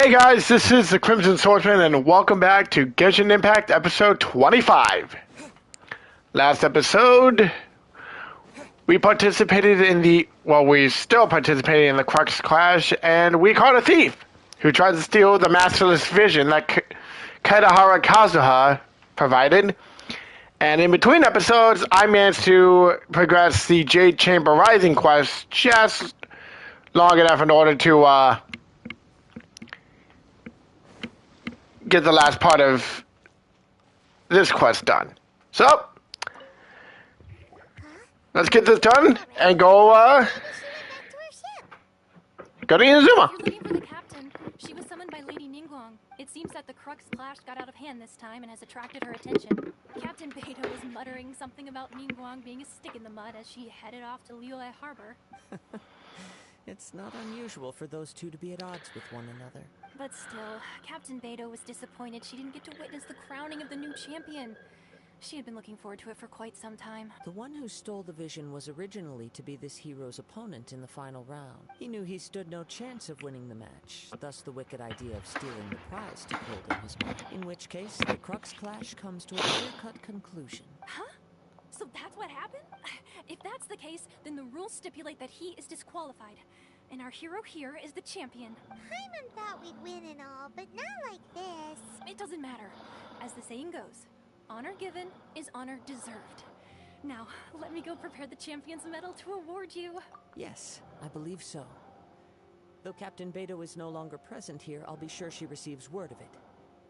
Hey guys, this is the Crimson Swordsman, and welcome back to Genshin Impact episode 25. Last episode, we participated in we still participated in the Crux Clash, and we caught a thief who tried to steal the Masterless Vision that Kaedahara Kazuha provided. And in between episodes, I managed to progress the Jade Chamber Rising quest just long enough in order to, get the last part of this quest done. So, let's get this done and go to Inazuma. If you're looking for the captain, she was summoned by Lady Ningguang. It seems that the Crux Clash got out of hand this time and has attracted her attention. Captain Beidou was muttering something about Ningguang being a stick in the mud as she headed off to Liyue Harbor. It's not unusual for those two to be at odds with one another. But still, Captain Beidou was disappointed she didn't get to witness the crowning of the new champion. She had been looking forward to it for quite some time. The one who stole the vision was originally to be this hero's opponent in the final round. He knew he stood no chance of winning the match, thus the wicked idea of stealing the prize took hold in his mind. In which case, the Crux Clash comes to a clear-cut conclusion. Huh? So that's what happened? If that's the case, then the rules stipulate that he is disqualified. And our hero here is the champion. Paimon thought we'd win and all, but not like this. It doesn't matter. As the saying goes, honor given is honor deserved. Now, let me go prepare the champion's medal to award you. Yes, I believe so. Though Captain Beidou is no longer present here, I'll be sure she receives word of it.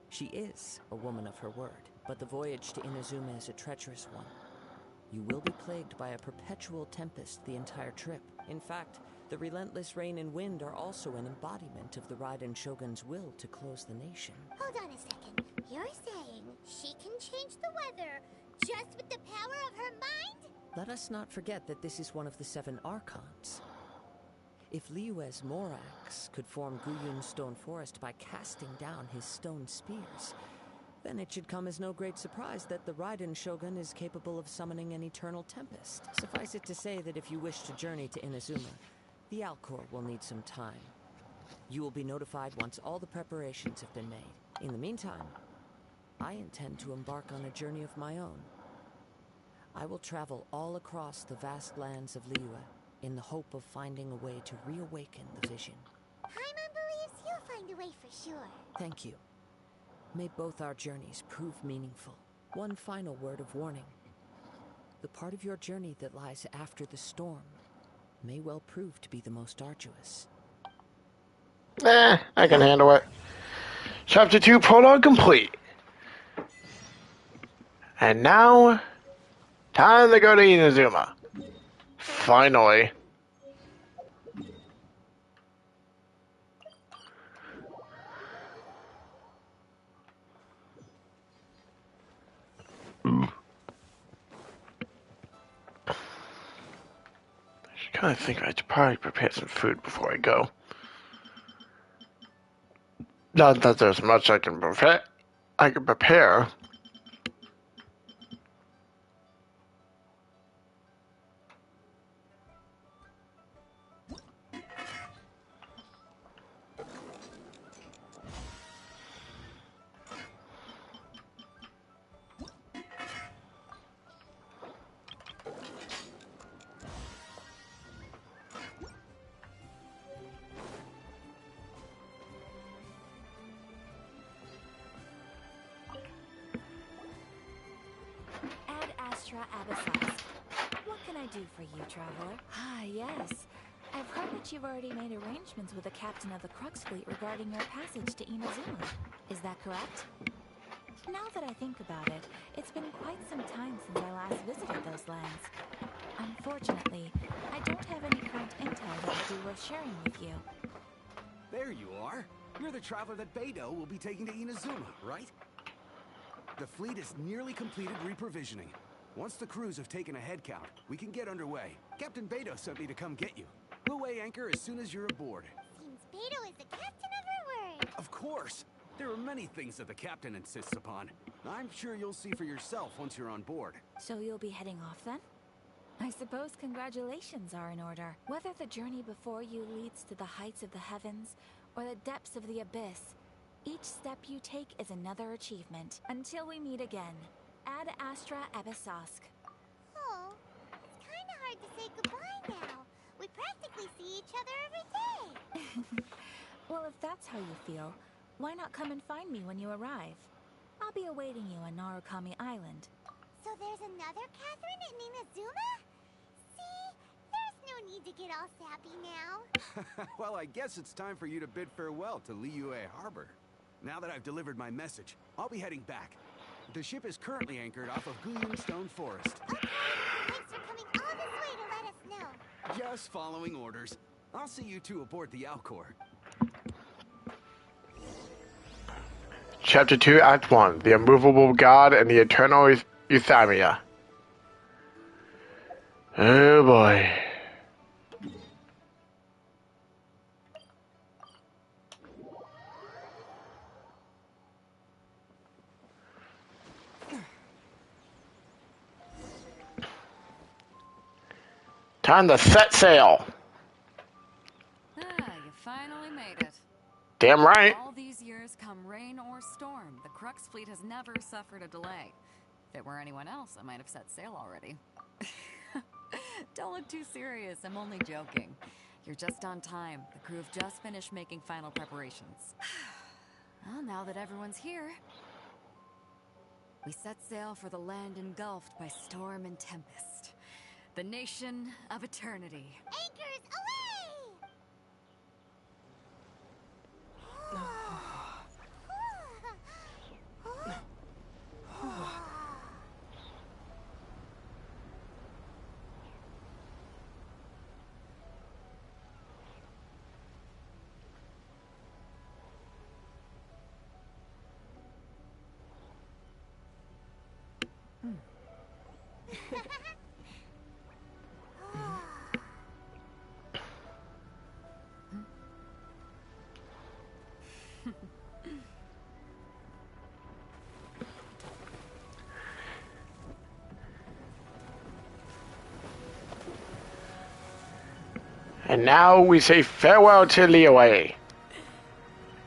She is a woman of her word, but the voyage to Inazuma is a treacherous one. You will be plagued by a perpetual tempest the entire trip. In fact, the relentless rain and wind are also an embodiment of the Raiden Shogun's will to close the nation. Hold on a second. You're saying she can change the weather just with the power of her mind? Let us not forget that this is one of the 7 Archons. If Liyue's Morax could form Guyun's stone forest by casting down his stone spears, then it should come as no great surprise that the Raiden Shogun is capable of summoning an eternal tempest. Suffice it to say that if you wish to journey to Inazuma, the Alcor will need some time. You will be notified once all the preparations have been made. In the meantime, I intend to embark on a journey of my own. I will travel all across the vast lands of Liyue in the hope of finding a way to reawaken the vision. Paimon believes you'll find a way for sure. Thank you. May both our journeys prove meaningful. One final word of warning. The part of your journey that lies after the storm may well prove to be the most arduous. I can handle it. Chapter 2 prologue complete. And now, time to go to Inazuma. Finally. I kind of think I should probably prepare some food before I go. Not that there's much I can prepare. Abyssals. What can I do for you, traveler? Ah, yes. I've heard that you've already made arrangements with the captain of the Crux fleet regarding your passage to Inazuma. Is that correct? Now that I think about it, it's been quite some time since I last visited those lands. Unfortunately, I don't have any current intel that would be worth sharing with you. There you are. You're the traveler that Beidou will be taking to Inazuma, right? The fleet is nearly completed reprovisioning. Once the crews have taken a head count, we can get underway. Captain Beidou sent me to come get you. We'll weigh anchor as soon as you're aboard. Seems Beidou is the captain of her word. Of course! There are many things that the captain insists upon. I'm sure you'll see for yourself once you're on board. So you'll be heading off then? I suppose congratulations are in order. Whether the journey before you leads to the heights of the heavens, or the depths of the abyss. Each step you take is another achievement. Until we meet again. Ad Astra Abyssosk. Oh, it's kind of hard to say goodbye now. We practically see each other every day. Well, if that's how you feel, why not come and find me when you arrive? I'll be awaiting you on Narukami Island. So there's another Catherine in Inazuma? See? There's no need to get all sappy now. Well, I guess it's time for you to bid farewell to Liyue Harbor. Now that I've delivered my message, I'll be heading back. The ship is currently anchored off of Guyun Stone Forest. Okay, thanks for coming all this way to let us know. Just following orders. I'll see you two aboard the Alcor. Chapter 2, Act 1. The Immovable God and the Eternal Euthymia. Oh boy. Time to set sail. You finally made it. Damn right. All these years, come rain or storm, the Crux fleet has never suffered a delay. If it were anyone else, I might have set sail already. Don't look too serious, I'm only joking. You're just on time. The crew have just finished making final preparations. Well, now that everyone's here, we set sail for the land engulfed by storm and tempest. The nation of eternity. Anchors away! And now we say farewell to Liyue.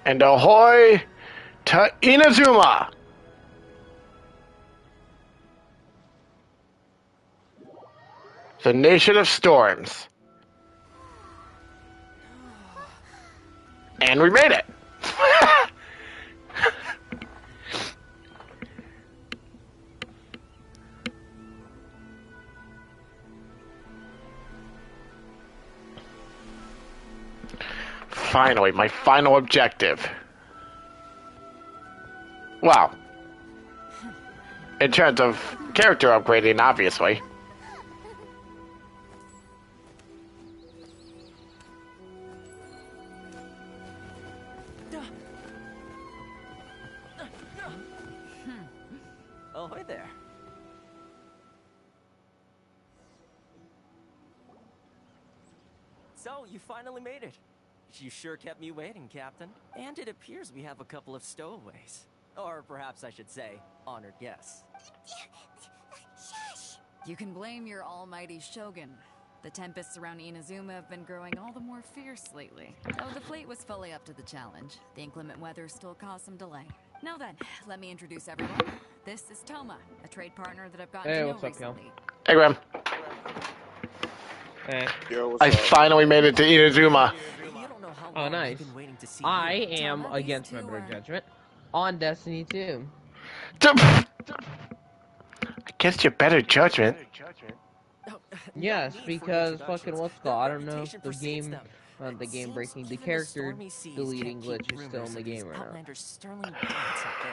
And ahoy to Inazuma! The nation of storms. And we made it! Finally, my final objective. Well, in terms of character upgrading, obviously. Oh, hi there. So, you finally made it. You sure kept me waiting, Captain. And it appears we have a couple of stowaways. Or perhaps I should say, honored guests. Shush! You can blame your almighty Shogun. The tempests around Inazuma have been growing all the more fierce lately. Though the fleet was fully up to the challenge, the inclement weather still caused some delay. Now then, let me introduce everyone. This is Toma, a trade partner that I've gotten to know what's up, y'all? recently. Hey, Graham. Hey. Yo, what's I up? finally made it to Inazuma. You don't know how Oh, long nice. I've been waiting to see I you. am Toma, these against my two better are- judgment on Destiny 2. I guess your better judgment. Oh, no Yes, need for because introductions. fucking what's Their called, I don't know, reputation the precedes game, them. the It game seems breaking, the even character stormy seas deleting can't keep glitch is still in rumors the of these game right now. Outlander's sterling dominance at bay.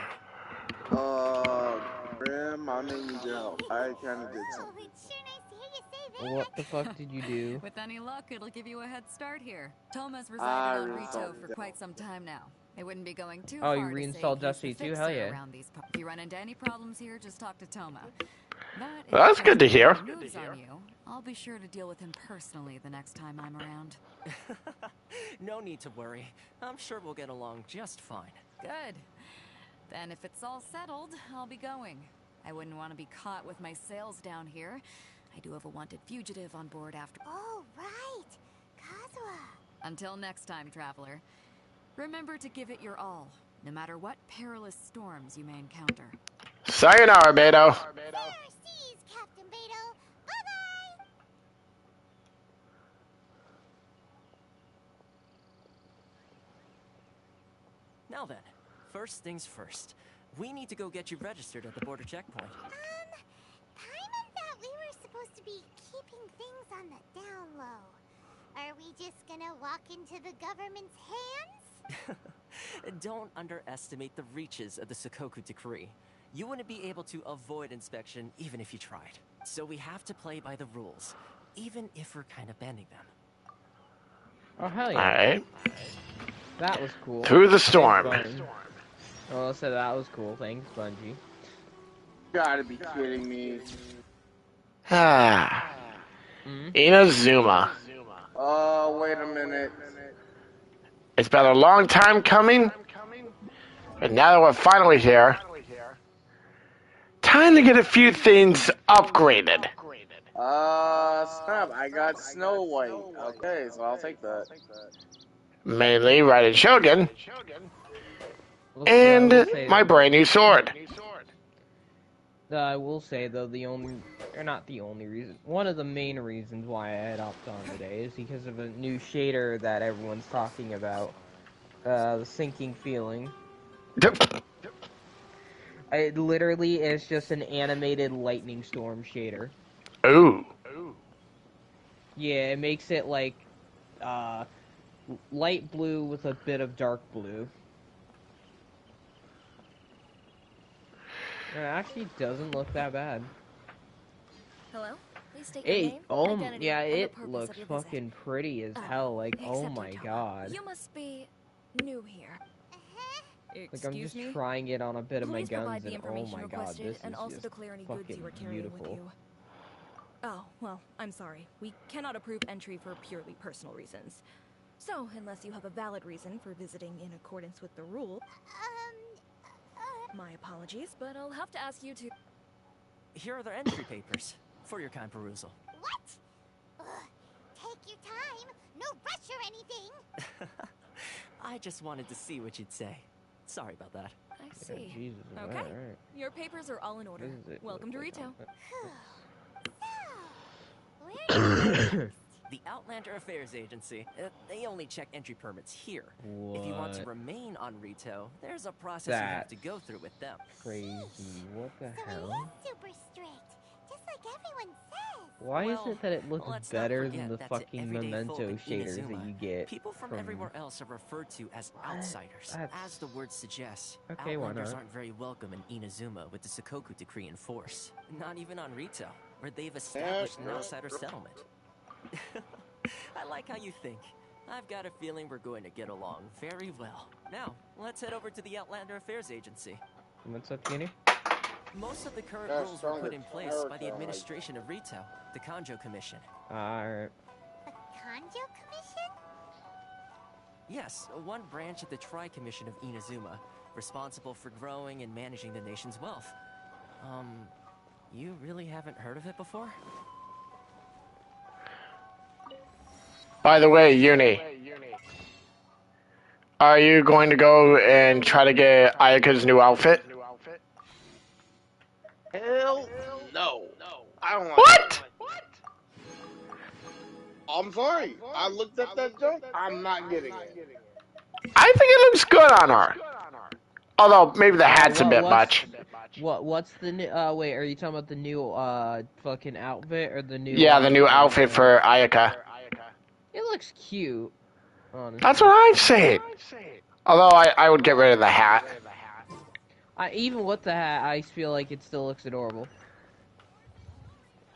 Graham, I may need your help. I kind of did Oh, something. it's sure nice to hear you say that. What the fuck did you do? With any luck, it'll give you a head start here. Toma's I resided on reinstalled Rito for it. quite some time now. It wouldn't be going too Oh, far you to say reinstalled he's the Destiny 2? Hell fixer yeah. around these If you run into any problems here, just talk to Toma. But if Well, that's he good to turns hear. any moves on you, I'll be sure to deal with him personally the next time I'm around. No need to worry. I'm sure we'll get along just fine. Good. Then if it's all settled, I'll be going. I wouldn't want to be caught with my sails down here. I do have a wanted fugitive on board after. Oh, right. Kazuha. Until next time, traveler. Remember to give it your all, no matter what perilous storms you may encounter. Sayonara, Beto. Fair seas, Captain Beto. Bye-bye. Now then, first things first. We need to go get you registered at the border checkpoint. Paimon thought we were supposed to be keeping things on the down low. Are we just gonna walk into the government's hands? Don't underestimate the reaches of the Sakoku Decree. You wouldn't be able to avoid inspection even if you tried. So we have to play by the rules, even if we're kind of bending them. Oh, hell yeah. Alright. That was cool. Through the storm. Oh, so that was cool. Thanks, Bungie. Gotta be kidding me. Ah. Inazuma. Oh, wait a minute. It's been a long time coming, but now that we're finally here, time to get a few things upgraded. Snap, I got Snow White. Okay, so I'll take that. Mainly Raiden Shogun, and my brand new sword. I will say, though, not the only reason, one of the main reasons why I had hopped on today is because of a new shader that everyone's talking about. The sinking feeling. It literally is just an animated lightning storm shader. Ooh. Yeah, it makes it like, light blue with a bit of dark blue. It actually doesn't look that bad. Hello? Please state your name, identity, yeah, and the it purpose looks of your visit. fucking pretty as hell. Like, oh Accepted, my Toa. god. You must be new here. Like, I'm just trying it on a bit of my Please provide guns, the and oh information my god, requested this is and also just declare any goods you fucking were carrying with beautiful. you. Oh, well, I'm sorry. We cannot approve entry for purely personal reasons. So, unless you have a valid reason for visiting in accordance with the rule, my apologies, but I'll have to ask you to... Here are their entry papers for your kind perusal. What? Ugh, take your time. No rush or anything. I just wanted to see what you'd say. Sorry about that. I see. Jesus, Okay. alright. Your papers are all in order. Welcome to Rito. So, where The Outlander Affairs Agency. They only check entry permits here. If you want to What? remain on Rito, there's a process you have to go through with them. Crazy. What the So hell? it is super strict, just like everyone says. Why Well, is it that it looks let's not better forget than the that to fucking everyday memento folk in shaders that Inazuma, you get people from everywhere else are referred to as outsiders. That's- As the word suggests, Okay, why Outlanders not? aren't very welcome in Inazuma with the Sakoku Decree in force. Not even on Rito, where they've established an outsider settlement. I like how you think. I've got a feeling we're going to get along very well. Now, let's head over to the Outlander Affairs Agency. What's up, Kenny? Most of the current That's rules were put stronger in place by the character, administration of Rito, the Kanjo Commission. Alright. The Kanjo Commission? Yes, one branch of the Tri-Commission of Inazuma, responsible for growing and managing the nation's wealth. You really haven't heard of it before? By the way, Uni, are you going to go and try to get Ayaka's new outfit? Hell no. I don't want What? I'm sorry. I looked at that junk. I'm not getting it. I think it looks good on her. Although, maybe the hat's a bit much. What's the new, wait, are you talking about the new, fucking outfit, or the new... Yeah, the new outfit for Ayaka. It looks cute, honestly. That's what I'm saying. Although, I would get rid of the hat. Even with the hat, I feel like it still looks adorable.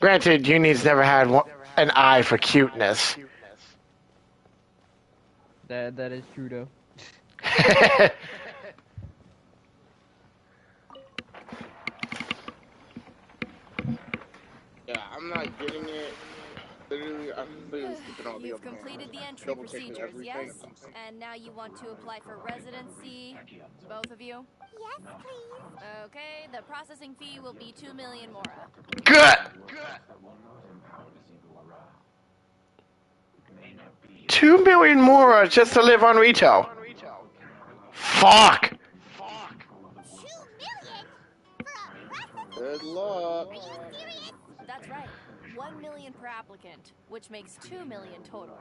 Granted, Uni's never had an eye for cuteness. That is true, though. Yeah, I'm not getting it. Literally, I'm literally skipping all the You've other completed the entry double checking procedures, everything. yes? And now you want to apply for residency, both of you? Yes, please. Okay, the processing fee will be 2 million mora. Good. 2 million more just to live on Rito. Fuck! 2 million? For a processing Good fee? luck. Are you serious? That's right. 1 million per applicant, which makes 2 million total.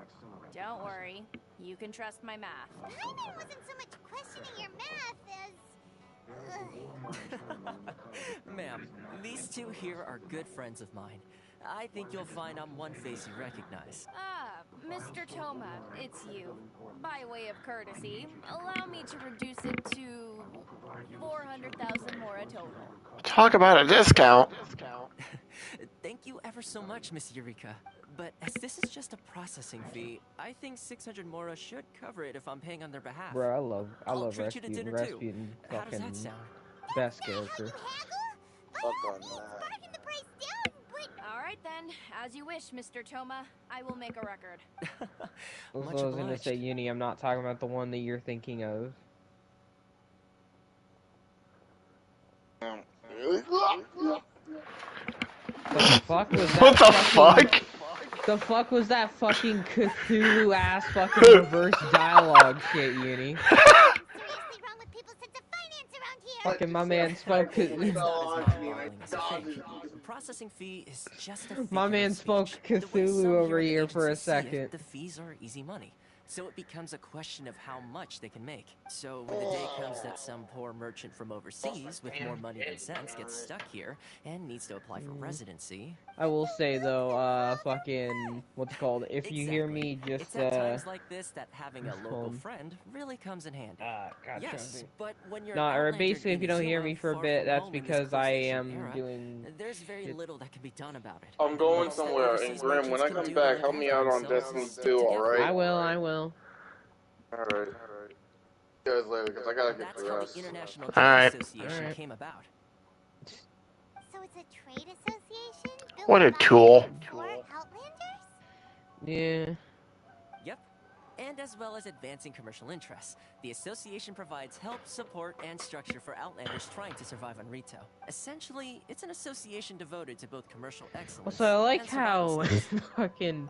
Don't worry, you can trust my math. Paimon wasn't so much questioning your math as... Ma'am, these two here are good friends of mine. I think you'll find I'm one face you recognize. Ah, Mr. Toma, it's you. By way of courtesy, allow me to reduce it to 400,000 more a total. Talk about a discount. Thank you ever so much, Miss Eureka. But as this is just a processing fee, I think 600 Mora should cover it if I'm paying on their behalf. Bro, I I'll love treat you to Rasputin. dinner too. Rasputin, How does that fucking sound? best How you character. haggle? Fuck By all on means, that. bargain the price down, but... All right then, as you wish, Mr. Toma. I will make a record. Also, Much I was gonna obliged. say, Uni, I'm not talking about the one that you're thinking of. What the fuck was that? What the fucking- fuck? The fuck was that fucking Cthulhu ass fucking reverse dialogue shit, Uni? Something seriously wrong with people's sense of finance around here. Fucking my man spoke. It's not as mind-boggling as you think. The processing fee is just a My figure man of spoke speech. The way Cthulhu some over at the here for a agency see it, second. The fees are easy money. So it becomes a question of how much they can make. So when the day comes that some poor merchant from overseas with more money than sense gets stuck here and needs to apply for residency. I will say though, fucking what's it called? If you hear me It's just at times like this that having a what's local called? friend really comes in handy. gotcha. Yes, but when you're No, or outlander basically, if you don't hear Inazuma, me for a far bit, from that's home in this because I closed-nation am era, doing. there's very shit. little that can be done about it. I'm going Most somewhere, and overseas Grim, when merchants I can come do back, what help they me have out for on themselves Destiny and stick 2, together. alright? I will. Alright. See you guys later, because I gotta get That's the how rest. the International All Trade right. Association Alright. came about. So it's a trade association built What a by tool. and for Outlanders? Yeah. Yep. And as well as advancing commercial interests, the association provides help, support, and structure for Outlanders trying to survive on Rito. Essentially, it's an association devoted to both commercial excellence Also, I like and survival how skills. fucking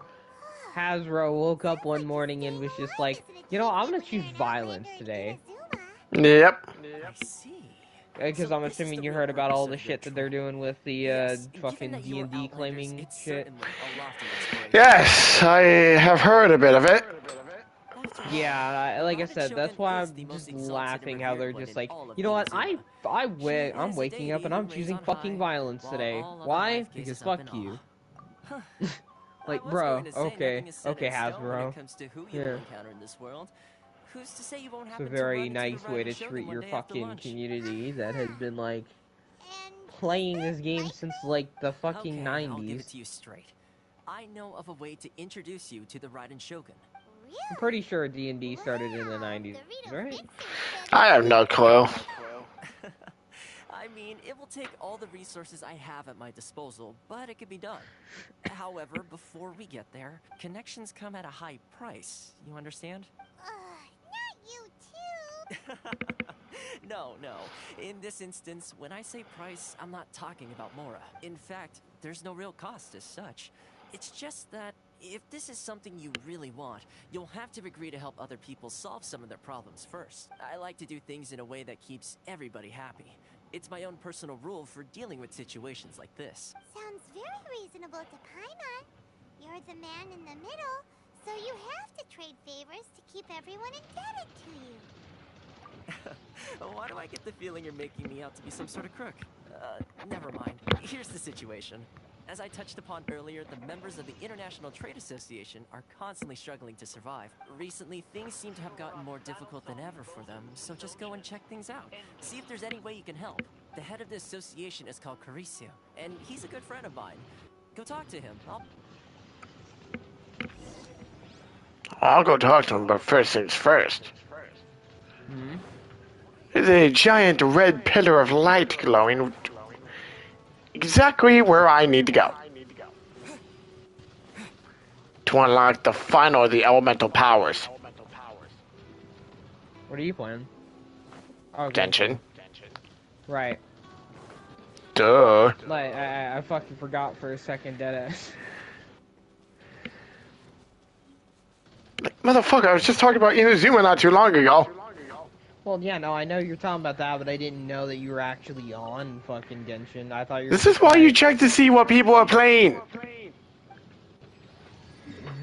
Hasbro woke up one morning and was just like, you know, I'm gonna choose violence today. Yep. I see. Because So I'm this is assuming the you real heard about all the purpose of your shit that they're trip. doing with the Yes, given fucking that you're D&D Outlanders, claiming it's shit. certainly a lofty aspiration. Yes, I have heard a bit of it. After all, Yeah, the like I Routed said, that's Shogun why is the I'm most just exalted laughing and how revered they're one just in like, all of you know what, Inazuma. I'm She is a deity and who I'm reigns choosing on fucking high, violence while today. all other Why? life Because gazes up fuck in you. awe. Like, I was bro, going to say okay, nothing is set okay, in stone when Hasbro. it comes to who you Yeah. will encounter in this world. Who's to say you won't It's a happen to very run into nice the way to Routed Shogun treat one your day after fucking lunch? community that has been, like, And playing this game since, like, the fucking Okay, I'll give it 90s. to you straight. I know of a way to introduce you to the Raiden Shogun. really? I'm pretty sure D&D started in the Wow, 90s, Dorito right? Fixer said I have no clue. I mean, it will take all the resources I have at my disposal, but it can be done. However, before we get there, connections come at a high price. You understand? not you too. No. In this instance, when I say price, I'm not talking about Mora. In fact, there's no real cost as such. It's just that if this is something you really want, you'll have to agree to help other people solve some of their problems first. I like to do things in a way that keeps everybody happy. It's my own personal rule for dealing with situations like this. Sounds very reasonable to Paimon. You're the man in the middle, so you have to trade favors to keep everyone indebted to you. Why do I get the feeling you're making me out to be some sort of crook? Never mind. Here's the situation. As I touched upon earlier, the members of the International Trade Association are constantly struggling to survive. Recently, things seem to have gotten more difficult than ever for them, so just go and check things out. See if there's any way you can help. The head of the association is called Caricio, and he's a good friend of mine. Go talk to him. I'll go talk to him, but first things first. Hmm? There's a giant red pillar of light glowing exactly where I need to go. To unlock the final of the elemental powers. What are you playing? Oh, Genshin. Right. Duh. Like, I fucking forgot for a second, deadass. Motherfucker, I was just talking about Inazuma not too long ago. Well, yeah, no, I know you're talking about that, but I didn't know that you were actually on fucking Genshin. I thought you were This is just why you like... check to see what people are playing.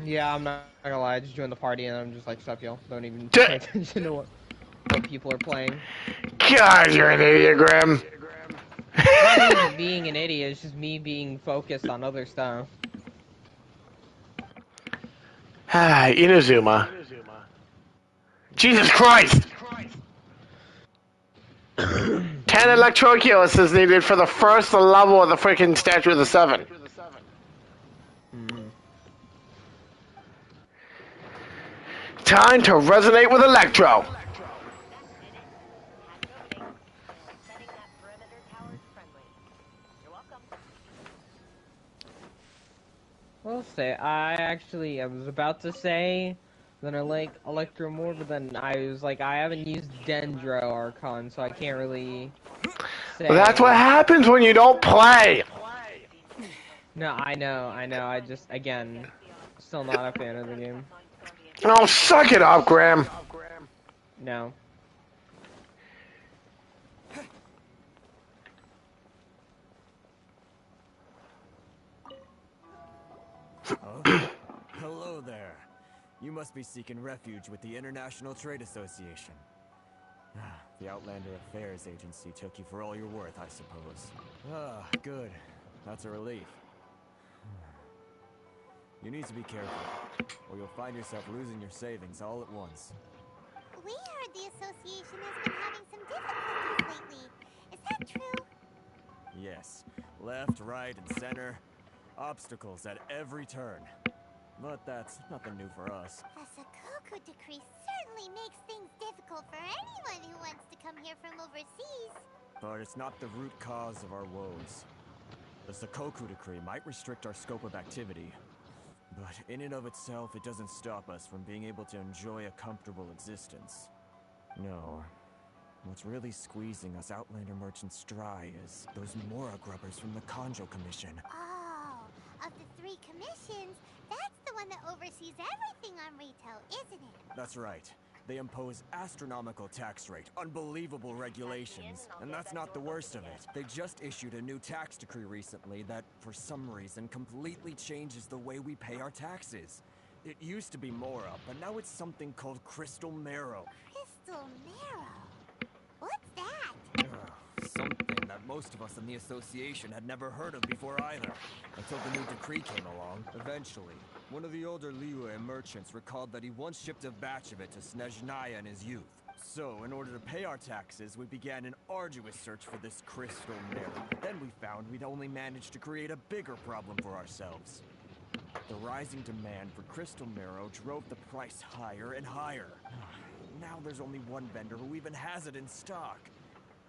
Yeah, I'm not gonna lie, I just joined the party and I'm just like, sup, y'all. Don't even D- pay attention to what people are playing. God, you're an idiot, Graham. It's not me being an idiot, it's just me being focused on other stuff. Inazuma. Jesus Christ! 10 electroculus is needed for the first level of the freaking Statue of the Seven. Hmm. Time to resonate with Electro. We'll say, I was about to say that I like Electro more, but then I was like, I haven't used Dendro Archon, so I can't really say. Well, that's what happens when you don't play. No, I know, I just, again, still not a fan of the game. Oh, suck it up, Graham. No. Oh, hello there. You must be seeking refuge with the International Trade Association. The Outlander Affairs Agency took you for all you're worth, I suppose. Ah, good. That's a relief. You need to be careful, or you'll find yourself losing your savings all at once. We heard the association has been having some difficulties lately. Is that true? Yes, left, right, and center. Obstacles at every turn. But that's nothing new for us. The Sakoku decree certainly makes things difficult for anyone who wants to come here from overseas. But it's not the root cause of our woes. The Sakoku decree might restrict our scope of activity, but in and of itself, it doesn't stop us from being able to enjoy a comfortable existence. No. What's really squeezing us Outlander merchants dry is those Mora grubbers from the Conjo Commission. Oh, of the 3 commissions, that's the one that oversees everything on retail, isn't it? That's right. They impose astronomical tax rate, unbelievable regulations, and that's not the worst of it. They just issued a new tax decree recently that, for some reason, completely changes the way we pay our taxes. It used to be Mora, but now it's something called Crystal Marrow. Crystal Marrow? What's that? Something that most of us in the association had never heard of before either, until the new decree came along. Eventually, one of the older Liyue merchants recalled that he once shipped a batch of it to Snezhnaya in his youth. So, in order to pay our taxes, we began an arduous search for this crystal marrow. Then we found we'd only managed to create a bigger problem for ourselves. The rising demand for crystal marrow drove the price higher and higher. Now there's only one vendor who even has it in stock.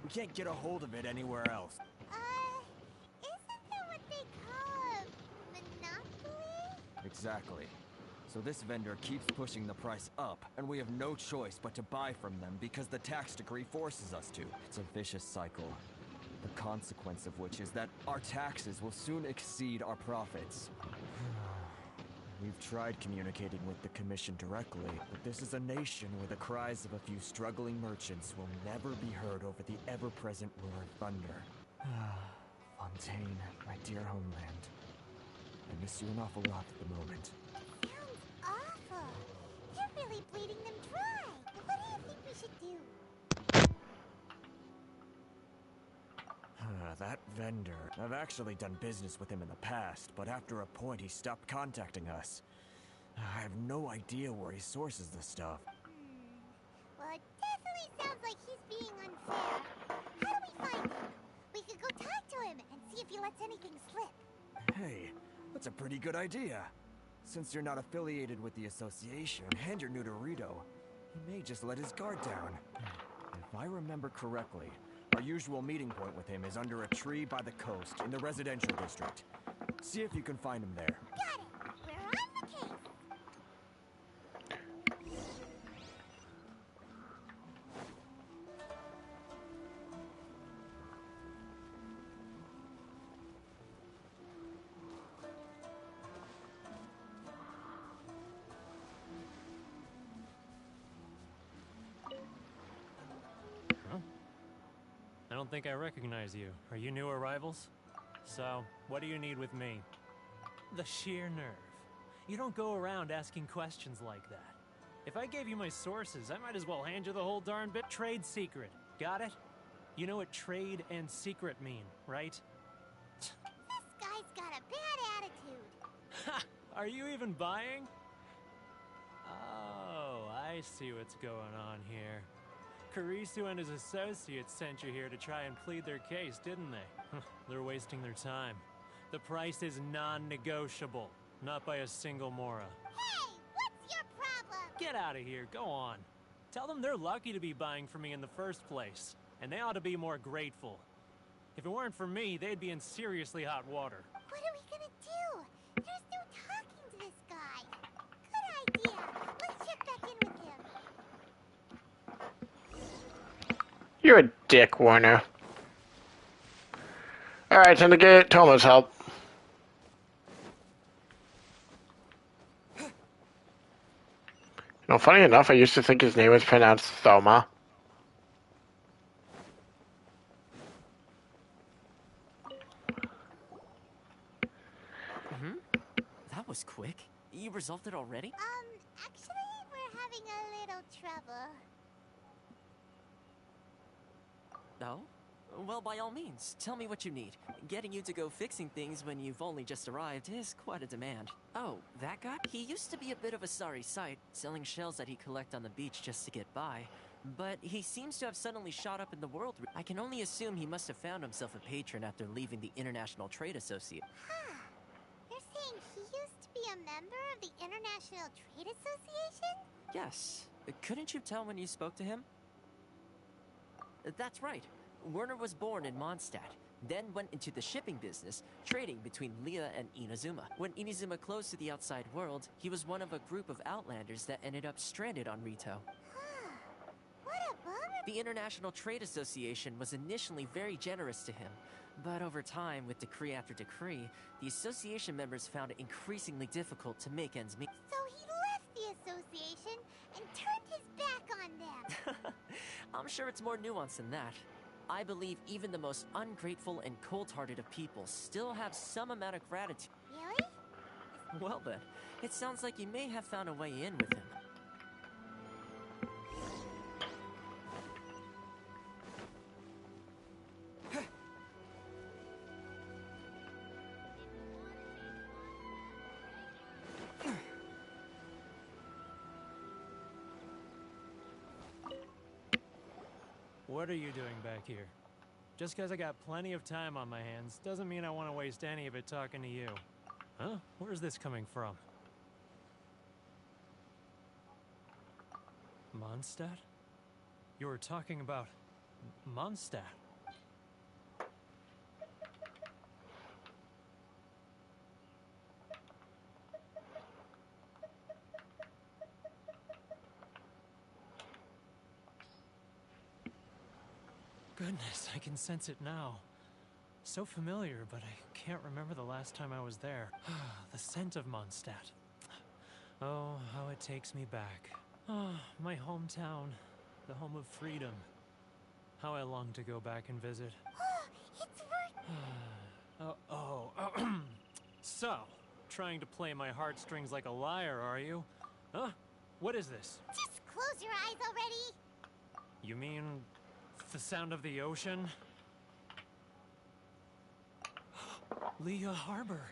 We can't get a hold of it anywhere else. Isn't that what they call a monopoly? Exactly. So this vendor keeps pushing the price up, and we have no choice but to buy from them because the tax decree forces us to. It's a vicious cycle. The consequence of which is that our taxes will soon exceed our profits. We've tried communicating with the Commission directly, but this is a nation where the cries of a few struggling merchants will never be heard over the ever-present roar of thunder. Fontaine, my dear homeland. I miss you an awful lot at the moment. Sounds awful. You're really bleeding them dry. What do you think we should do? That vendor. I've actually done business with him in the past, but after a point he stopped contacting us. I have no idea where he sources this stuff. Well, it definitely sounds like he's being unfair. How do we find him? We could go talk to him and see if he lets anything slip. Hey, that's a pretty good idea. Since you're not affiliated with the association and you're new to Rito, he may just let his guard down. If I remember correctly, our usual meeting point with him is under a tree by the coast in the residential district. See if you can find him there. Got it. We're on the case. don't think I recognize you. Are you new arrivals? So, what do you need with me? The sheer nerve. You don't go around asking questions like that. If I gave you my sources, I might as well hand you the whole darn bit. Trade secret. Got it? You know what trade and secret mean, right? This guy's got a bad attitude. Ha! Are you even buying? Oh, I see what's going on here. Karisu and his associates sent you here to try and plead their case, didn't they? They're wasting their time. The price is non-negotiable, not by a single Mora. Hey, what's your problem? Get out of here, go on. Tell them they're lucky to be buying from me in the first place, and they ought to be more grateful. If it weren't for me, they'd be in seriously hot water. What are we gonna do? There's no talking to this guy. Good idea. Let's check back in with him. You're a dick, Warner. Alright, time to get Tomo's help. You know, funny enough, I used to think his name was pronounced Thoma. That was quick. You resolved it already? Actually, we're having a little trouble. No? Well, by all means, tell me what you need. Getting you to go fixing things when you've only just arrived is quite a demand. Oh, that guy? He used to be a bit of a sorry sight, selling shells that he'd collect on the beach just to get by. But he seems to have suddenly shot up in the world. I can only assume he must have found himself a patron after leaving the International Trade Association. Huh. You're saying he used to be a member of the International Trade Association? Yes. Couldn't you tell when you spoke to him? That's right. Werner was born in Mondstadt, then went into the shipping business, trading between Leah and Inazuma. When Inazuma closed to the outside world, he was one of a group of outlanders that ended up stranded on Rito. What a bummer. The International Trade Association was initially very generous to him, but over time, with decree after decree, the association members found it increasingly difficult to make ends meet. So he left the association and turned his back on them. I'm sure it's more nuanced than that. I believe even the most ungrateful and cold-hearted of people still have some amount of gratitude. Really? Well then, it sounds like you may have found a way in with him. What are you doing back here? Just because I got plenty of time on my hands doesn't mean I want to waste any of it talking to you. Huh? Where's this coming from? Mondstadt? You were talking about Mondstadt. Goodness, I can sense it now. So familiar, but I can't remember the last time I was there. The scent of Mondstadt. Oh, how it takes me back. Oh, my hometown, the home of freedom. How I long to go back and visit. It's worth... So, trying to play my heartstrings like a liar, are you? Huh? What is this? Just close your eyes already. You mean the sound of the ocean? Leah Harbor.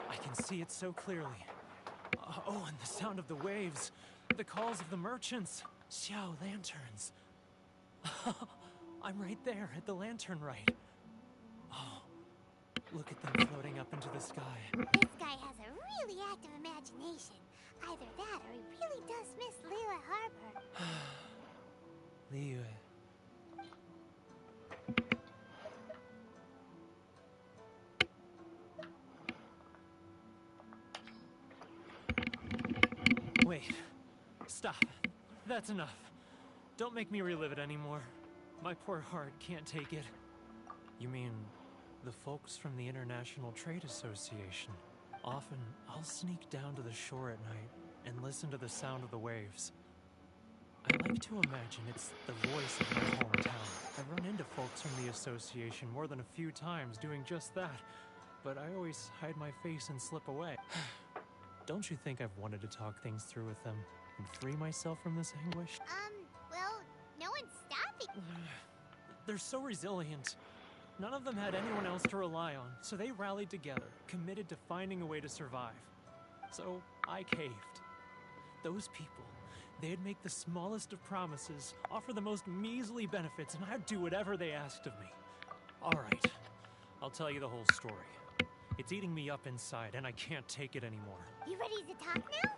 I can see it so clearly. Oh, and the sound of the waves. The calls of the merchants. Xiao lanterns. I'm right there at the lantern right. Oh, look at them floating up into the sky. This guy has a really active imagination. Either that or he really does miss Liyue Harbor. Liyue. Wait. Stop. That's enough. Don't make me relive it anymore. My poor heart can't take it. You mean the folks from the International Trade Association? Often, I'll sneak down to the shore at night and listen to the sound of the waves. I like to imagine it's the voice of my hometown. I've run into folks from the association more than a few times doing just that, but I always hide my face and slip away. Don't you think I've wanted to talk things through with them and free myself from this anguish? Well, no one's stopping. They're so resilient. None of them had anyone else to rely on, so they rallied together, committed to finding a way to survive. So I caved. Those people, they'd make the smallest of promises, offer the most measly benefits, and I'd do whatever they asked of me. All right, I'll tell you the whole story. It's eating me up inside, and I can't take it anymore. You ready to talk now?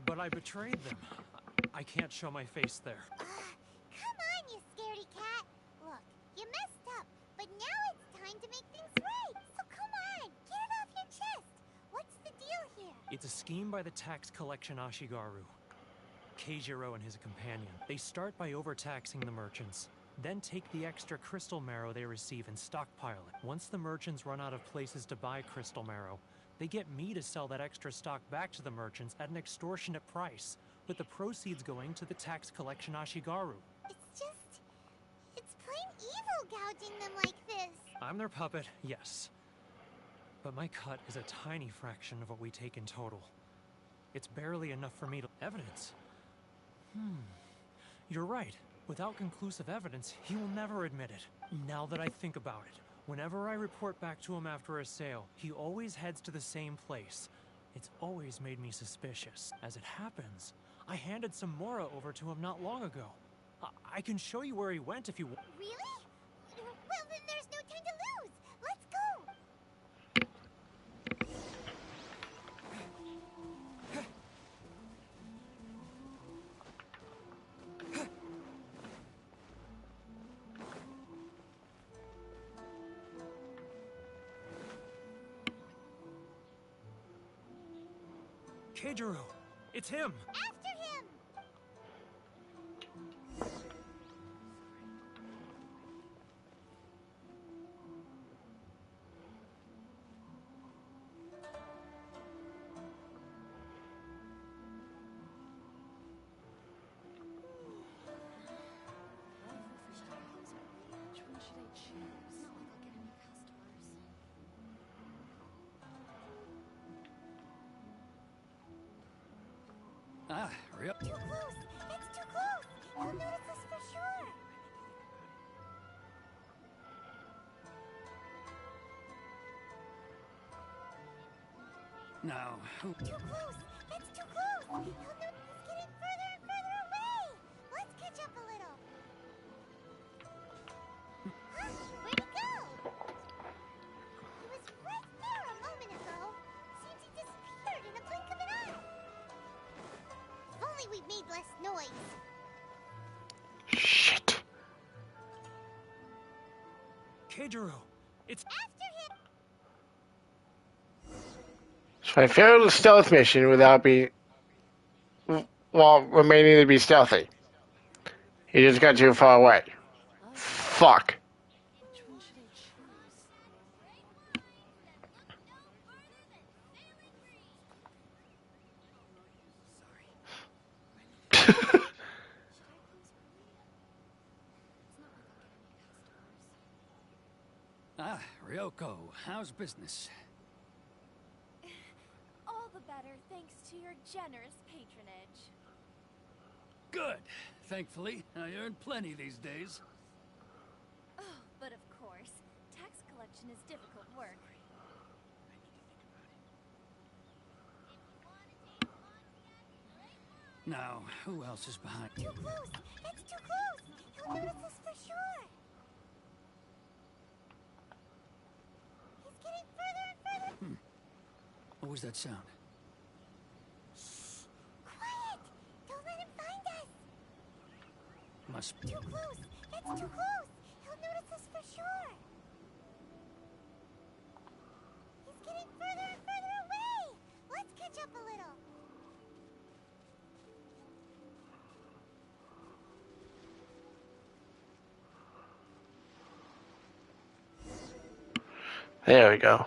But I betrayed them. I can't show my face there. Come on, you scaredy cat. Look, you messed up, but now it's time to make things right. So come on, get it off your chest. What's the deal here? It's a scheme by the tax collection Ashigaru. Keijiro and his companion. They start by overtaxing the merchants, then take the extra crystal marrow they receive and stockpile it. Once the merchants run out of places to buy crystal marrow, they get me to sell that extra stock back to the merchants at an extortionate price, with the proceeds going to the tax collection Ashigaru. It's plain evil gouging them like this. I'm their puppet, yes. But my cut is a tiny fraction of what we take in total. It's barely enough for me to... Evidence? You're right. Without conclusive evidence, he will never admit it. Now that I think about it, whenever I report back to him after a sale, he always heads to the same place. It's always made me suspicious. As it happens, I handed some Mora over to him not long ago. I can show you where he went if you want. Really? Well, then there's no time to lose. Let's go. Keijiro! It's him! After him! Which one should I choose? It's not like I'll get any customers. Ah, real. Too close! It's too close! He'll notice us for sure! Now, who? Too close! It's too close! He'll notice us getting further and further away! Let's catch up a little! Huh? Where'd he go? He was right there a moment ago. Seems he disappeared in a blink of an eye. If only we'd made less noise. Shit. Keijiro! It's... After him! So I failed the stealth mission without being... while remaining to be stealthy. He just got too far away. Fuck. Which one should I choose? Ah, Ryoko, how's business? All the better thanks to your generous patronage. Good. Thankfully, I earn plenty these days. Oh, but of course, tax collection is difficult work. Now, who else is behind? Too close! It's too close! He'll notice us for sure! He's getting further and further! What was that sound? Quiet! Don't let him find us! Must Too close! It's too close! He'll notice us for sure! He's getting further and further away! Let's catch up a little! There we go.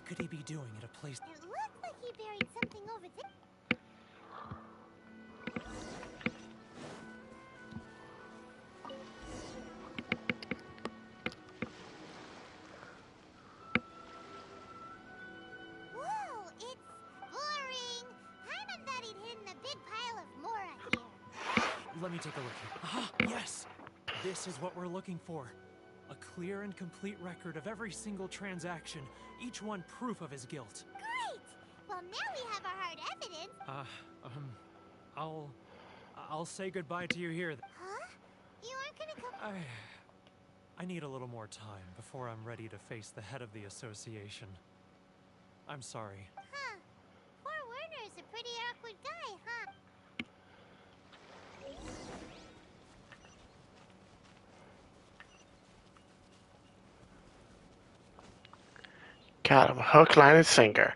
What could he be doing at a place? It looks like he buried something over there. Whoa, it's boring. I thought he'd hidden a big pile of Mora here. Let me take a look here. Ah, yes! This is what we're looking for. A clear and complete record of every single transaction, each one proof of his guilt. Great! Well, now we have our hard evidence. I'll say goodbye to you here. Huh? You aren't gonna come... I need a little more time before I'm ready to face the head of the association. I'm sorry. Huh. Poor Werner's a pretty awkward guy, huh? Got him hook, line, and sinker.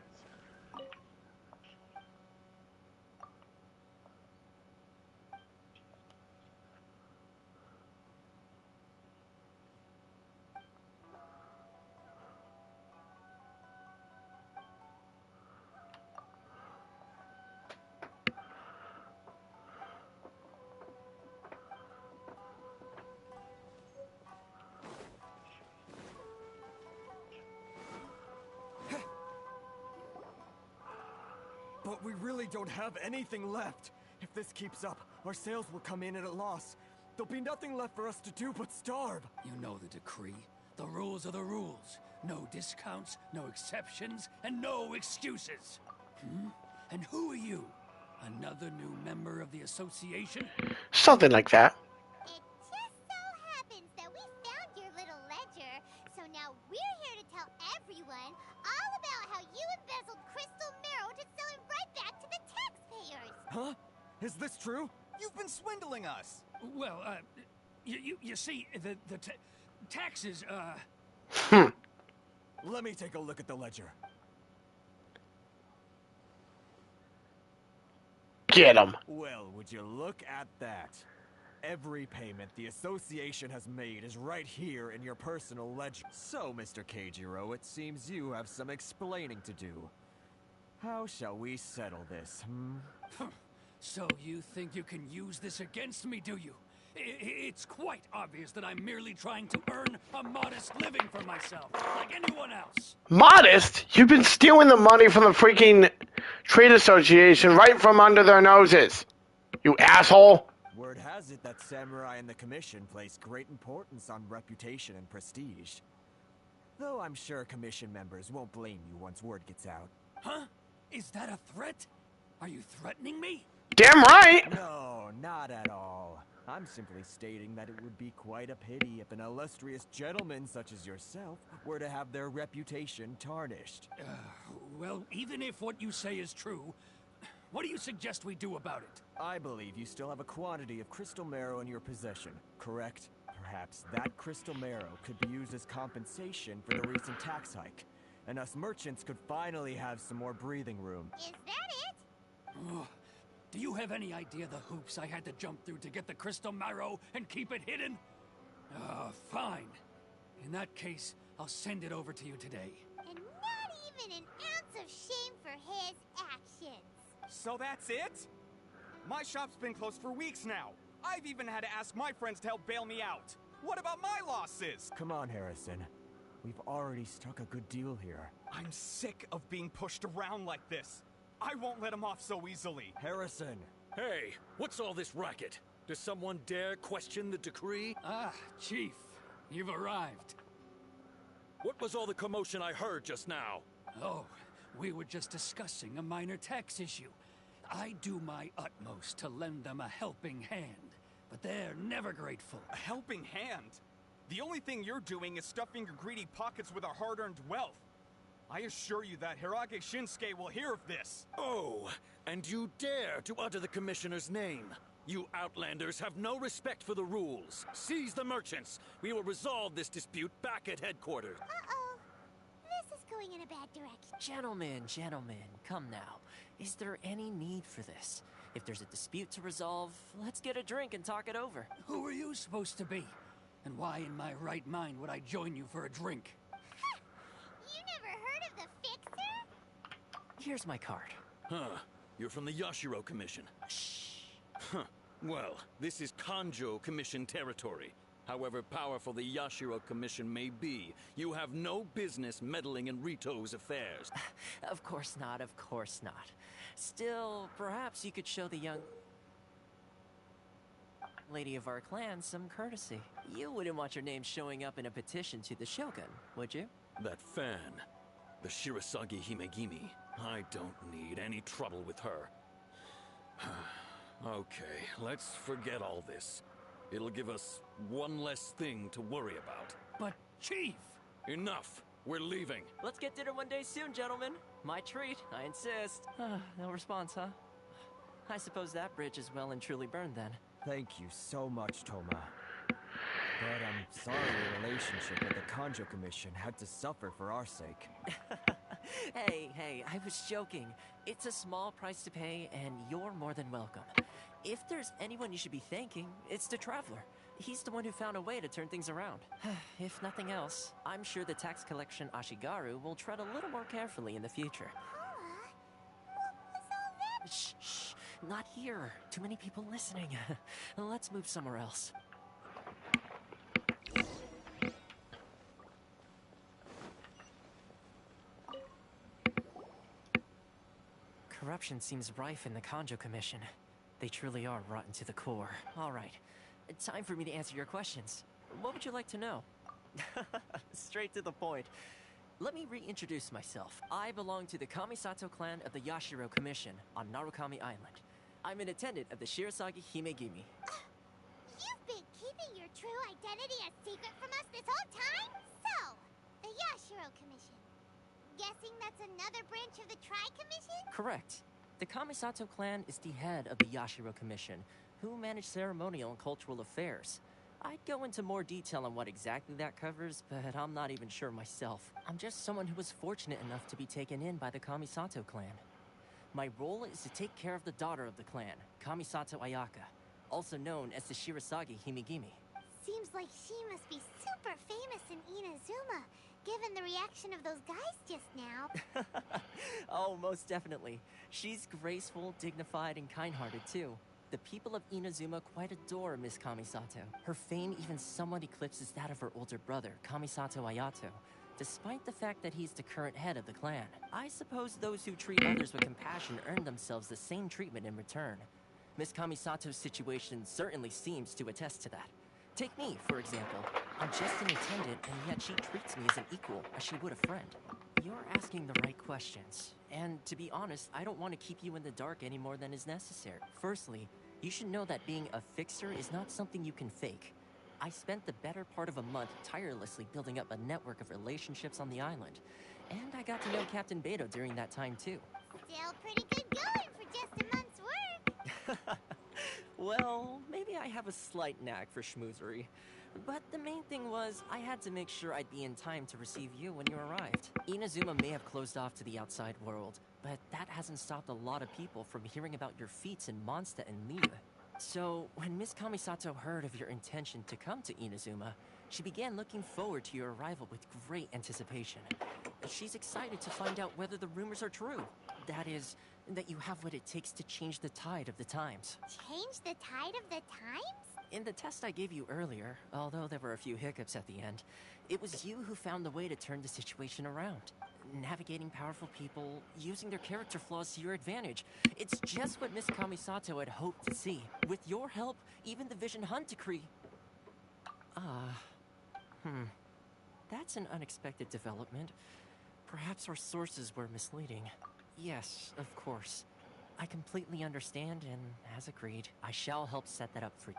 But we really don't have anything left. If this keeps up, our sales will come in at a loss. There'll be nothing left for us to do but starve. You know the decree. The rules are the rules. No discounts, no exceptions, and no excuses. And who are you? Another new member of the association? Something like that. It just so happens that we found your little ledger, so now we're here to tell everyone all about how you embezzled crystal marrow to sell it right back to the taxpayers. Huh? Is this true? You've been swindling us. Well, you see, the taxes, Let me take a look at the ledger. Get him. Well, would you look at that? Every payment the association has made is right here in your personal ledger. So, Mr. Keijiro, it seems you have some explaining to do. How shall we settle this, So you think you can use this against me, do you? It's quite obvious that I'm merely trying to earn a modest living for myself, like anyone else. Modest? You've been stealing the money from the freaking trade association right from under their noses. You asshole. Word has it that samurai and the commission place great importance on reputation and prestige. Though I'm sure commission members won't blame you once word gets out. Huh? Is that a threat? Are you threatening me? Damn right. No, not at all. I'm simply stating that it would be quite a pity if an illustrious gentleman such as yourself were to have their reputation tarnished. Well, even if what you say is true, what do you suggest we do about it? I believe you still have a quantity of crystal marrow in your possession, correct? Perhaps that crystal marrow could be used as compensation for the recent tax hike, and us merchants could finally have some more breathing room. Is that it? Do you have any idea the hoops I had to jump through to get the crystal marrow and keep it hidden? Fine. In that case, I'll send it over to you today. And not even an ounce of shame for his actions. So that's it? My shop's been closed for weeks now. I've even had to ask my friends to help bail me out. What about my losses? Come on, Harrison. We've already struck a good deal here. I'm sick of being pushed around like this. I won't let him off so easily. Harrison! Hey, what's all this racket? Does someone dare question the decree? Ah, Chief, you've arrived. What was all the commotion I heard just now? Oh, we were just discussing a minor tax issue. I do my utmost to lend them a helping hand, but they're never grateful. A helping hand? The only thing you're doing is stuffing your greedy pockets with our hard-earned wealth. I assure you that Hirage Shinsuke will hear of this. Oh, and you dare to utter the commissioner's name. You outlanders have no respect for the rules. Seize the merchants. We will resolve this dispute back at headquarters. Uh-oh. This is going in a bad direction. Gentlemen, come now. Is there any need for this? If there's a dispute to resolve, let's get a drink and talk it over. Who are you supposed to be? And why in my right mind would I join you for a drink? You never heard of the fix Here's my card. Huh. You're from the Yashiro Commission. Shh. Huh. Well, this is Kanjo Commission territory. However powerful the Yashiro Commission may be, you have no business meddling in Rito's affairs. Of course not, of course not. Still, perhaps you could show the young lady of our clan some courtesy. You wouldn't want your name showing up in a petition to the Shogun, would you? That fan, the Shirasagi Himegimi, I don't need any trouble with her. Okay, let's forget all this. It'll give us one less thing to worry about. But, Chief! Enough! We're leaving. Let's get dinner one day soon, gentlemen. My treat, I insist. No response, huh? I suppose that bridge is well and truly burned then. Thank you so much, Toma. But I'm sorry your relationship with the Kanjo Commission had to suffer for our sake. Hey, I was joking. It's a small price to pay, and you're more than welcome. If there's anyone you should be thanking, it's the Traveler. He's the one who found a way to turn things around. If nothing else, I'm sure the tax collection Ashigaru will tread a little more carefully in the future. What was all that? Shh, not here. Too many people listening. Let's move somewhere else. Corruption seems rife in the Kanjo Commission. They truly are rotten to the core. All right, time for me to answer your questions. What would you like to know? Straight to the point. Let me reintroduce myself. I belong to the Kamisato clan of the Yashiro Commission on Narukami Island. I'm an attendant of the Shirasagi Himegimi. You've been keeping your true identity a secret from us this whole time? So, the Yashiro Commission. Guessing that's another branch of the Tri-Commission? Correct. The Kamisato clan is the head of the Yashiro Commission, who manage ceremonial and cultural affairs. I'd go into more detail on what exactly that covers, but I'm not even sure myself. I'm just someone who was fortunate enough to be taken in by the Kamisato clan. My role is to take care of the daughter of the clan, Kamisato Ayaka, also known as the Shirasagi Himegimi. Seems like she must be super famous in Inazuma, given the reaction of those guys just now. Oh, most definitely. She's graceful, dignified, and kind-hearted too. The people of Inazuma quite adore Miss Kamisato. Her fame even somewhat eclipses that of her older brother, Kamisato Ayato, despite the fact that he's the current head of the clan. I suppose those who treat others with compassion earn themselves the same treatment in return. Miss Kamisato's situation certainly seems to attest to that. Take me, for example. I'm just an attendant, and yet she treats me as an equal, as she would a friend. You're asking the right questions. And to be honest, I don't want to keep you in the dark any more than is necessary. Firstly, you should know that being a fixer is not something you can fake. I spent the better part of a month tirelessly building up a network of relationships on the island. And I got to know Captain Beto during that time too. Still pretty good going for just a month's work. Well, maybe I have a slight knack for schmoozery. But the main thing was, I had to make sure I'd be in time to receive you when you arrived. Inazuma may have closed off to the outside world, but that hasn't stopped a lot of people from hearing about your feats in Mondstadt and Liyue. So, when Miss Kamisato heard of your intention to come to Inazuma, she began looking forward to your arrival with great anticipation. She's excited to find out whether the rumors are true. That is, that you have what it takes to change the tide of the times. Change the tide of the times? In the test I gave you earlier, although there were a few hiccups at the end, it was you who found the way to turn the situation around. Navigating powerful people, using their character flaws to your advantage. It's just what Miss Kamisato had hoped to see. With your help, even the Vision Hunt decree... That's an unexpected development. Perhaps our sources were misleading. Yes, of course. I completely understand, and as agreed, I shall help set that up for you.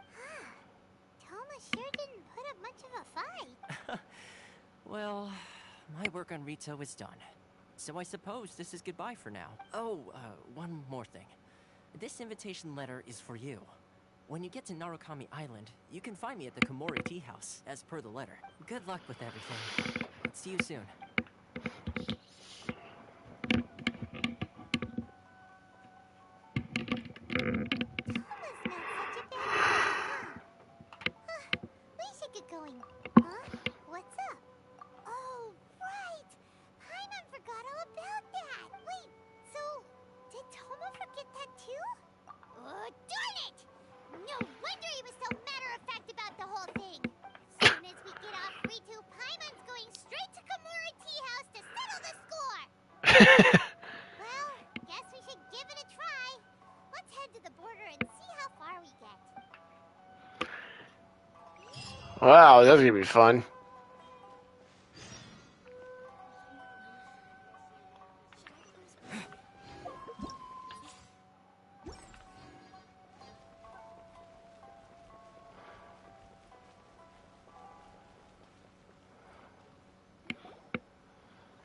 Toma sure didn't put up much of a fight. Well, my work on Rito is done. So I suppose this is goodbye for now. Oh, one more thing. This invitation letter is for you. When you get to Narukami Island, you can find me at the Komori Tea House, as per the letter. Good luck with everything. See you soon. We should get going. Huh? What's up? Oh, right! Paimon forgot all about that! Wait, so Well, guess we should give it a try. Let's head to the border and see how far we get. Wow, that's gonna be fun.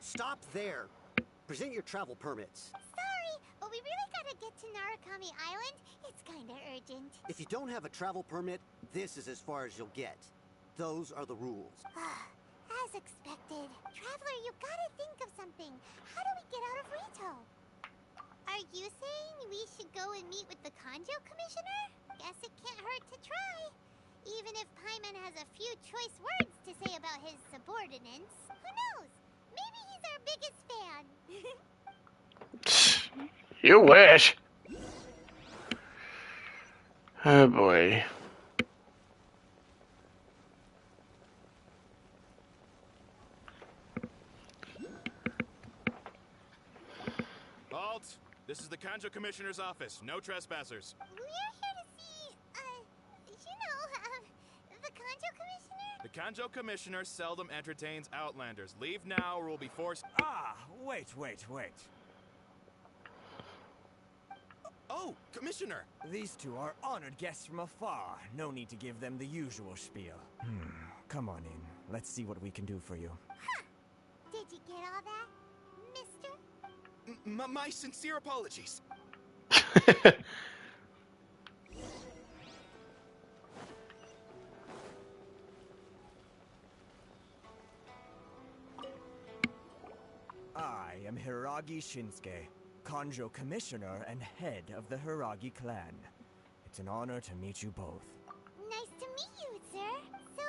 Stop there. Present your travel permits. Sorry, but we really gotta get to Narukami Island. It's kinda urgent. If you don't have a travel permit, this is as far as you'll get. Those are the rules. As expected. Traveler, you gotta think of something. How do we get out of Rito? Are you saying we should go and meet with the Kanjo Commissioner? Guess it can't hurt to try. Even if Paimon has a few choice words to say about his subordinates. Who knows? Maybe he's our biggest fan. You wish. Oh boy. Halt! This is the Kanjo Commissioner's office. No trespassers. We're here to see, the Kanjo Commissioner? The Kanjo Commissioner seldom entertains Outlanders. Leave now or we'll be forced... Ah, wait. Oh, Commissioner! These two are honored guests from afar. No need to give them the usual spiel. Come on in. Let's see what we can do for you. Huh. Did you get all that, mister? My sincere apologies. I am Hiragi Shinsuke, Kanjo Commissioner and head of the Hiragi clan. It's an honor to meet you both. Nice to meet you, sir. So,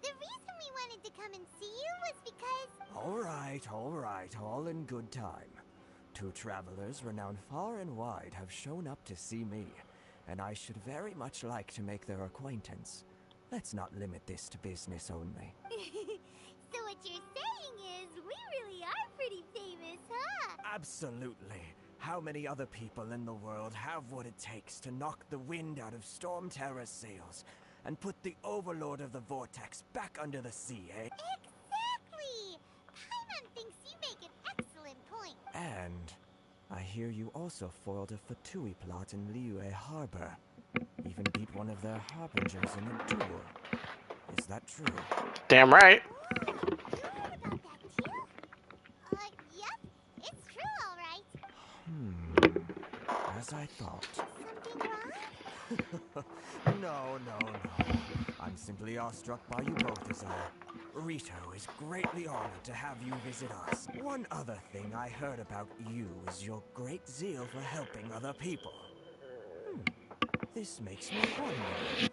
the reason we wanted to come and see you was because... All right, all in good time. Two travelers renowned far and wide have shown up to see me, and I should very much like to make their acquaintance. Let's not limit this to business only. So what you're saying is, we really are pretty famous, huh? Absolutely. How many other people in the world have what it takes to knock the wind out of Storm Terror's sails and put the Overlord of the Vortex back under the sea, eh? Exactly! Paimon thinks you make an excellent point. And I hear you also foiled a Fatui plot in Liyue Harbor. Even beat one of their harbingers in a duel. Is that true? Damn right. Ooh, you heard about that too? Yep, it's true, all right. As I thought. Something wrong? No. I'm simply awestruck by you both, is all. Rito is greatly honored to have you visit us. One other thing I heard about you is your great zeal for helping other people. This makes me wonder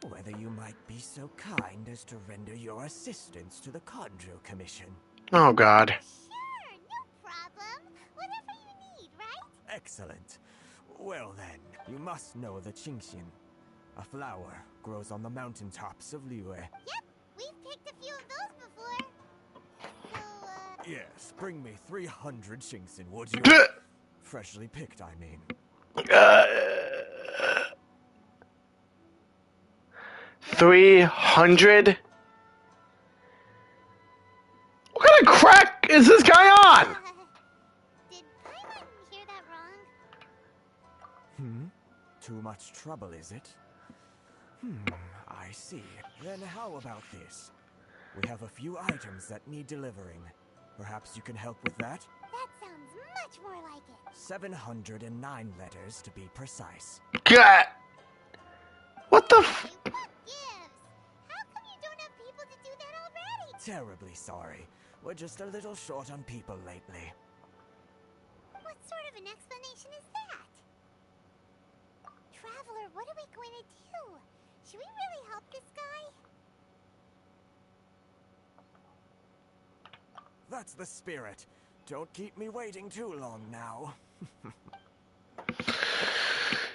whether you might be so kind as to render your assistance to the Kanjo Commission. Oh God. Sure, no problem. Whatever you need, right? Excellent. Well then, you must know the Genshin. A flower grows on the mountaintops of Liyue. Yep, we've picked a few of those before. So, Yes, bring me 300 Genshin, would you? Freshly picked, I mean. 300? What kind of crack is this guy on? Did Paimon hear that wrong? Too much trouble, is it? I see. Then how about this? We have a few items that need delivering. Perhaps you can help with that? That sounds much more like it. 709 letters to be precise. God. What the Hey, what gives? How come you don't have people to do that already? Terribly sorry. We're just a little short on people lately. What sort of an explanation is that? Traveler, what are we going to do? Should we really help this guy? That's the spirit. Don't keep me waiting too long now.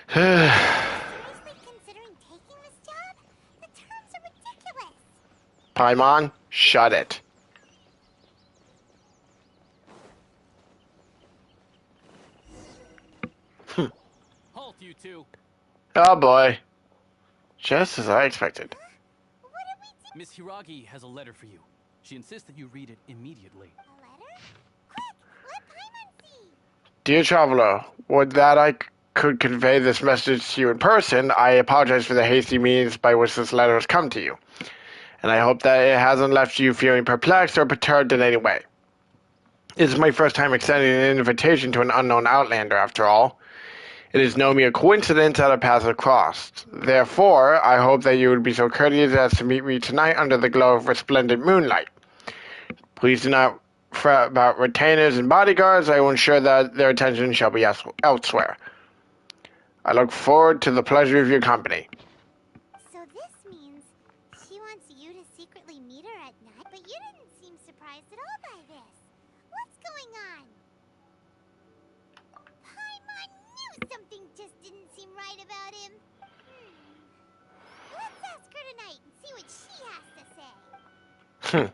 Seriously considering taking this job? The terms are ridiculous. Paimon, shut it. you too. Oh boy. Just as I expected. Miss Hiragi has a letter for you. She insists that you read it immediately. Dear traveler, would that I could convey this message to you in person. I apologize for the hasty means by which this letter has come to you, and I hope that it hasn't left you feeling perplexed or perturbed in any way. This is my first time extending an invitation to an unknown outlander, after all. It is no mere coincidence that our paths have crossed. Therefore, I hope that you would be so courteous as to meet me tonight under the glow of resplendent moonlight. Please do not fret about retainers and bodyguards. I will ensure that their attention shall be elsewhere. I look forward to the pleasure of your company. So this means she wants you to secretly meet her at night, but you didn't seem surprised at all by this. What's going on? Paimon knew something just didn't seem right about him. Let's ask her tonight and see what she has to say.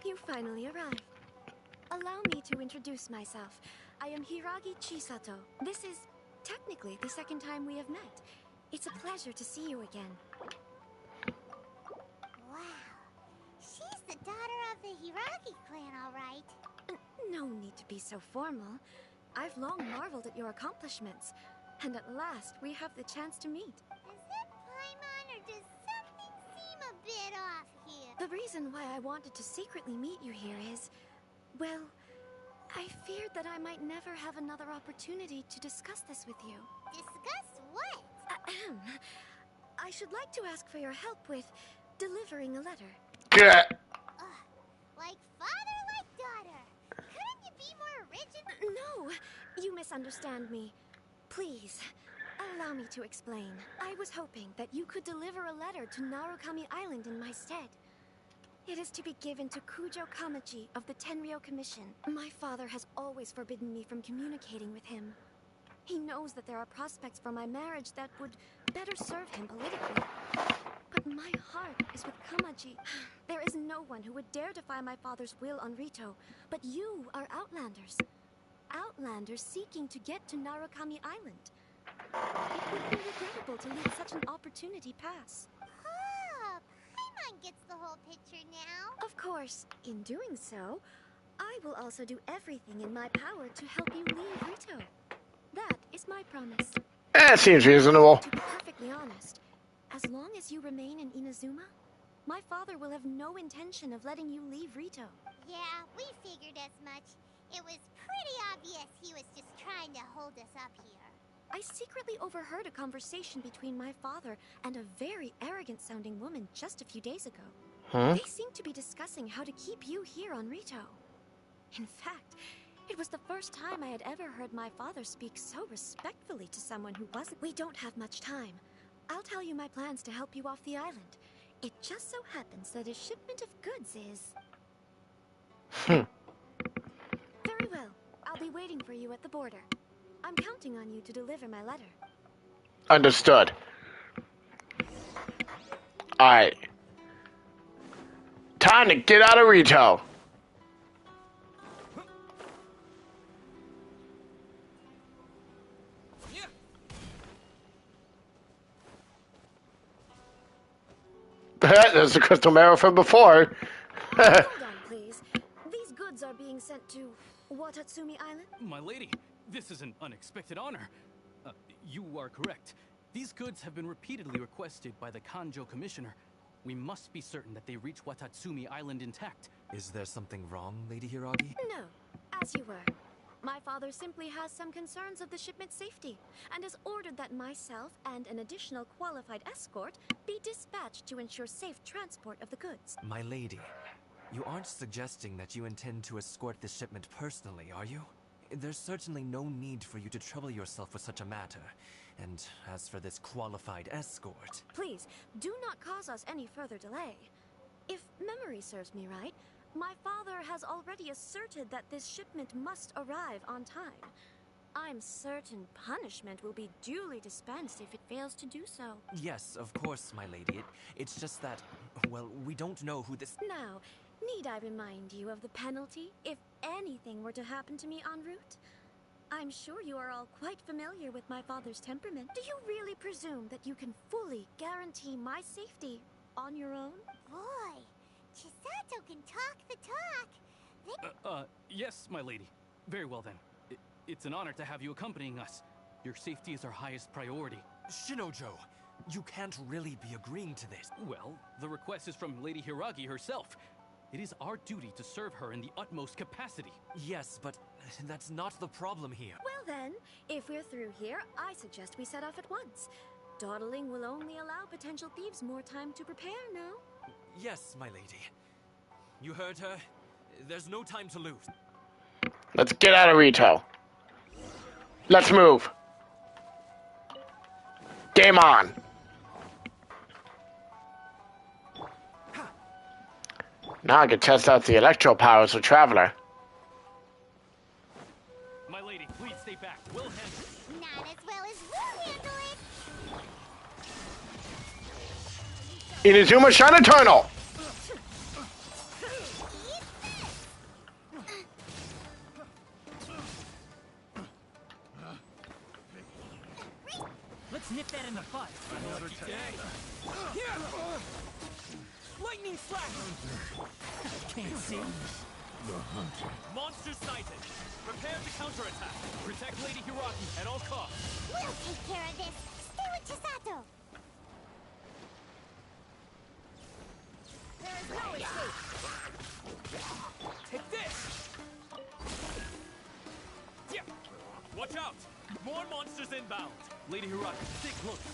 You finally arrived. Allow me to introduce myself. I am Hiragi Chisato. This is technically the second time we have met. It's a pleasure to see you again. Wow. She's the daughter of the Hiragi clan, all right. No need to be so formal. I've long marveled at your accomplishments. And at last, we have the chance to meet. Is it Paimon, or does something seem a bit off here? The reason why I wanted to secretly meet you here is, well, I feared that I might never have another opportunity to discuss this with you. Discuss what? I should like to ask for your help with delivering a letter. Like father, like daughter. Couldn't you be more original? No, you misunderstand me. Please, allow me to explain. I was hoping that you could deliver a letter to Narukami Island in my stead. It is to be given to Kujo Kamaji of the Tenryou Commission. My father has always forbidden me from communicating with him. He knows that there are prospects for my marriage that would better serve him politically. But my heart is with Kamaji. There is no one who would dare defy my father's will on Rito, but you are outlanders. Outlanders seeking to get to Narukami Island. It would be regrettable to let such an opportunity pass. Oh, Paimon gets the whole picture now. Of course, in doing so, I will also do everything in my power to help you leave Rito. That is my promise. That seems reasonable. To be perfectly honest, as long as you remain in Inazuma, my father will have no intention of letting you leave Rito. Yeah, we figured as much. It was pretty obvious he was just trying to hold us up here. I secretly overheard a conversation between my father and a very arrogant-sounding woman just a few days ago. They seemed to be discussing how to keep you here on Rito. In fact, it was the first time I had ever heard my father speak so respectfully to someone who wasn't. We don't have much time. I'll tell you my plans to help you off the island. It just so happens that a shipment of goods is... Very well. I'll be waiting for you at the border. I'm counting on you to deliver my letter. Understood. Alright. Time to get out of Rito. There's the crystal marrow from before. Hold on, please. These goods are being sent to Watatsumi Island? My lady, this is an unexpected honor. You are correct. These goods have been repeatedly requested by the Kanjo Commissioner. We must be certain that they reach Watatsumi Island intact. Is there something wrong, Lady Hiragi? No, as you were. My father simply has some concerns of the shipment's safety, and has ordered that myself and an additional qualified escort be dispatched to ensure safe transport of the goods. My lady, you aren't suggesting that you intend to escort this shipment personally, are you? There's certainly no need for you to trouble yourself with such a matter. And as for this qualified escort... Please, do not cause us any further delay. If memory serves me right, my father has already asserted that this shipment must arrive on time. I'm certain punishment will be duly dispensed if it fails to do so. Yes, of course, my lady. It's just that, well, we don't know who this... Now, need I remind you of the penalty if anything were to happen to me en route? I'm sure you are all quite familiar with my father's temperament. Do you really presume that you can fully guarantee my safety on your own? Boy, Chisato can talk the talk. Yes, my lady. Very well then. It's an honor to have you accompanying us. Your safety is our highest priority. Shinojo, you can't really be agreeing to this. Well, the request is from Lady Hiragi herself. It is our duty to serve her in the utmost capacity. Yes, but that's not the problem here. Well then, if we're through here, I suggest we set off at once. Dawdling will only allow potential thieves more time to prepare, no? Yes, my lady. You heard her. There's no time to lose. Let's get out of Rito. Let's move. Game on. Now I can test out the electro powers of Traveler. My lady, please stay back. We'll handle it. Not as well as we'll handle it. Inazuma Shine Eternal. Let's nip that in the bud. Lightning slash! Can't see. Monster sighted. Prepare to counterattack. Protect Lady Hiragi at all costs. We'll take care of this. Stay with Chisato. There is no escape. Take this! Yeah. Watch out! More monsters inbound. Lady Hiragi, stay close.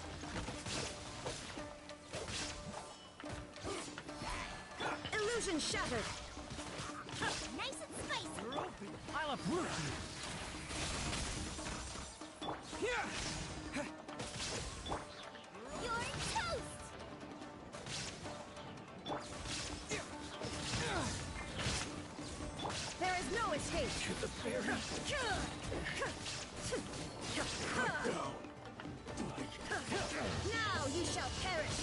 Illusion shattered. Nice and spicy. I'll uproot you. You're toast. There is no escape. To the berry. Now you shall perish.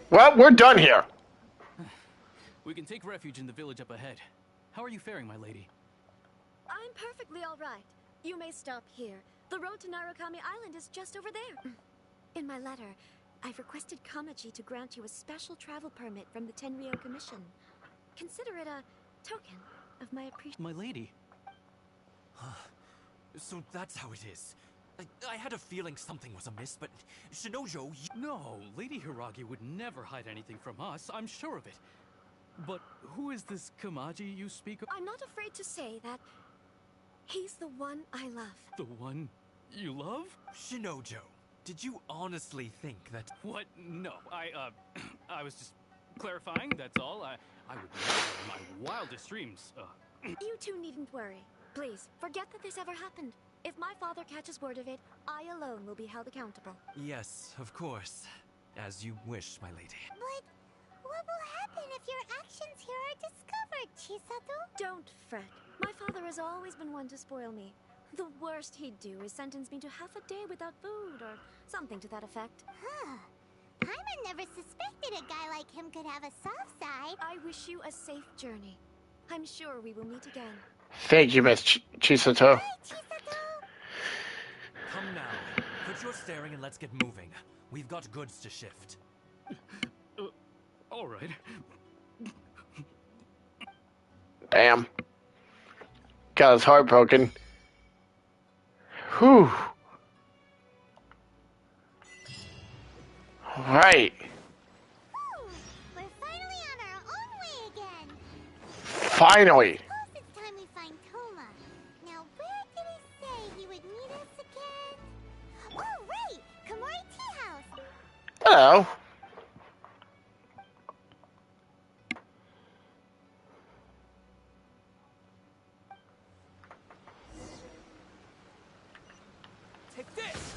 Well, we're done here. We can take refuge in the village up ahead. How are you faring, my lady? I'm perfectly all right. You may stop here. The road to Narukami Island is just over there. In my letter, I've requested Kamaji to grant you a special travel permit from the Tenryou Commission. Consider it a token of my appreciation. My lady. So that's how it is. I had a feeling something was amiss, but Shinojo... No, Lady Hiragi would never hide anything from us, I'm sure of it. But who is this Kamaji you speak of? I'm not afraid to say that he's the one I love. The one you love? Shinojo, did you honestly think that... What? No, I was just clarifying, that's all. I would never in my wildest dreams, You two needn't worry. Please, forget that this ever happened. If my father catches word of it, I alone will be held accountable. Yes, of course. As you wish, my lady. But what will happen if your actions here are discovered, Chisato? Don't fret. My father has always been one to spoil me. The worst he'd do is sentence me to half a day without food or something to that effect. Huh. Paimon never suspected a guy like him could have a soft side. I wish you a safe journey. I'm sure we will meet again. Thank you, Miss Chisato. Bye, Chisato. Come now. Quit your staring and let's get moving. We've got goods to shift. All right. Damn. Got his heart broken. Whew. Alright. We're finally on our own way again. Finally. Suppose it's time we find Toma. Now, where did he say he would meet us again? Oh, right! Kamori Tea House. Hello. Take this!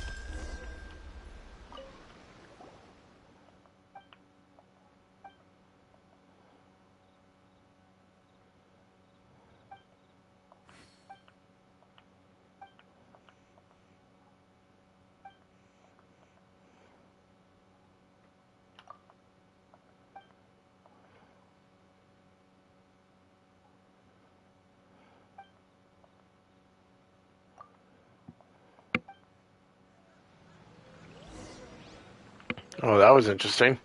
Oh, that was interesting.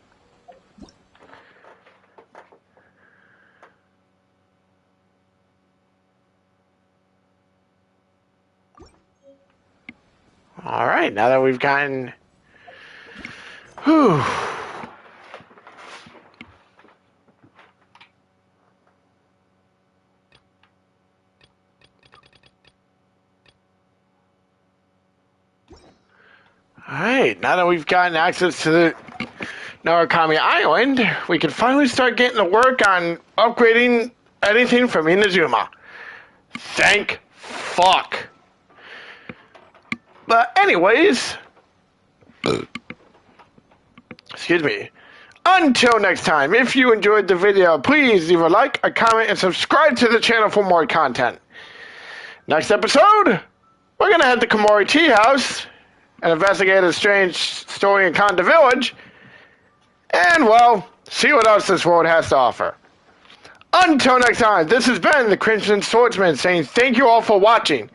All right, now that we've gotten... Whew. Alright, now that we've gotten access to the Narukami Island, we can finally start getting to work on upgrading anything from Inazuma. Thank fuck. But anyways, excuse me. Until next time, if you enjoyed the video, please leave a like, a comment, and subscribe to the channel for more content. Next episode, we're gonna head to Komori Tea House and investigate a strange story in Konda Village, and, well, see what else this world has to offer. Until next time, this has been the Crimson Swordsman saying thank you all for watching,